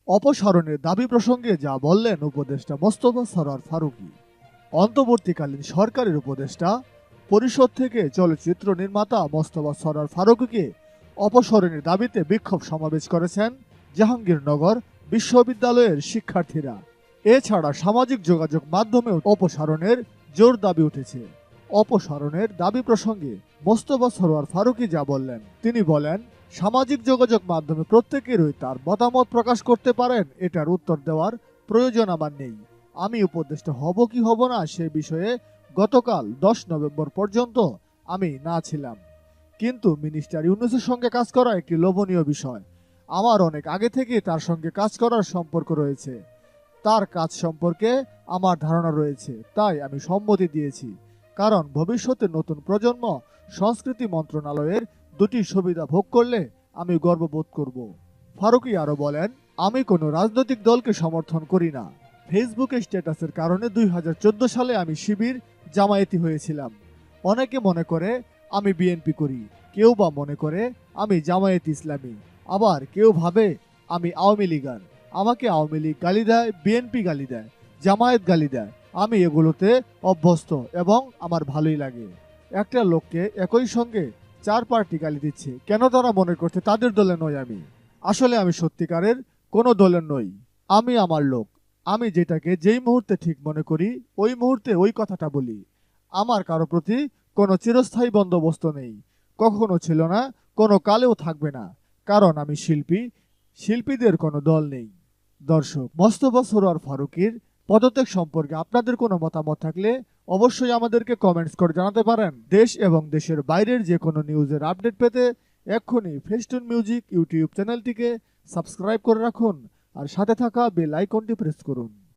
অপসারণের দাবি প্রসঙ্গে যা বললেন উপদেষ্টা মোস্তফা সরোয়ার ফারুকী। অন্তর্বর্তীকালীন সরকারের উপদেষ্টা পরিষদ থেকে চলচ্চিত্র নির্মাতা মোস্তফা সরোয়ার ফারুকীকে অপসারণের দাবিতে বিক্ষোভ সমাবেশ করেছেন জাহাঙ্গীরনগর বিশ্ববিদ্যালয়ের শিক্ষার্থীরা। এছাড়া সামাজিক যোগাযোগ মাধ্যমেও অপসারণের জোর দাবি উঠেছে। অপসারণের দাবি প্রসঙ্গে মোস্তফা সরোয়ার ফারুকী যা বললেন, তিনি বলেন, সামাজিক যোগাযোগ মাধ্যমে প্রত্যেকেরই তার মতামত প্রকাশ করতে পারেন, এটার উত্তর দেওয়ার প্রয়োজন আমার নেই। আমি উপদেষ্টা হব কি হব না সে বিষয়ে গতকাল 10 নভেম্বর পর্যন্ত আমি না ছিলাম। কিন্তু মিনিস্টার ইউনূসের সঙ্গে কাজ করা একটি লোভনীয় বিষয়। আমার অনেক আগে থেকে তার সঙ্গে কাজ করার সম্পর্ক রয়েছে। তার কাজ সম্পর্কে আমার ধারণা রয়েছে, তাই আমি সম্মতি দিয়েছি। কারণ ভবিষ্যতে নতুন প্রজন্ম সংস্কৃতি মন্ত্রণালয়ের দুটি সুবিধা ভোগ করলে আমি গর্ববোধ করব। ফারুকী আরও বলেন, আমি কোনো রাজনৈতিক দলকে সমর্থন করি না। ফেসবুকে স্ট্যাটাসের কারণে 2014 সালে আমি শিবির জামায়াতি হয়েছিলাম। অনেকে মনে করে আমি বিএনপি করি, কেউ বা মনে করে আমি জামায়াত ইসলামী, আবার কেউ ভাবে আমি আওয়ামী লীগার। আমাকে আওয়ামী লীগ গালি দেয়, বিএনপি গালি দেয়, জামায়াত গালি দেয়। আমি এগুলোতে অভ্যস্ত এবং আমার ভালোই লাগে। একটা লোককে একই সঙ্গে 4 পার্টি গালি দিচ্ছে, কেন তারা মনে করছে তাদের দলে নই আমি? আসলে আমি সত্যিকারের কোনো দলের নই। আমি আমার লোক। আমি যেটাকে যেই মুহূর্তে ঠিক মনে করি ওই মুহূর্তে ওই কথাটা বলি। আমার কারো প্রতি কোনো চিরস্থায়ী বন্দোবস্ত নেই, কখনো ছিল না, কোনো কালেও থাকবে না। কারণ আমি শিল্পী, শিল্পীদের কোনো দল নেই। দর্শক, মোস্তফা সরোয়ার ফারুকীর পদত্যাগ সম্পর্কে আপনাদের কোনো মতামত থাকলে অবশ্যই আমাদেরকে কমেন্টস করে জানাতে পারেন। দেশ এবং দেশের বাইরের যে কোনো নিউজের আপডেট পেতে এক্ষুনি ফেস্টুন মিউজিক ইউটিউব চ্যানেলটিকে সাবস্ক্রাইব করে রাখুন আর সাথে থাকা বেল আইকনটি প্রেস করুন।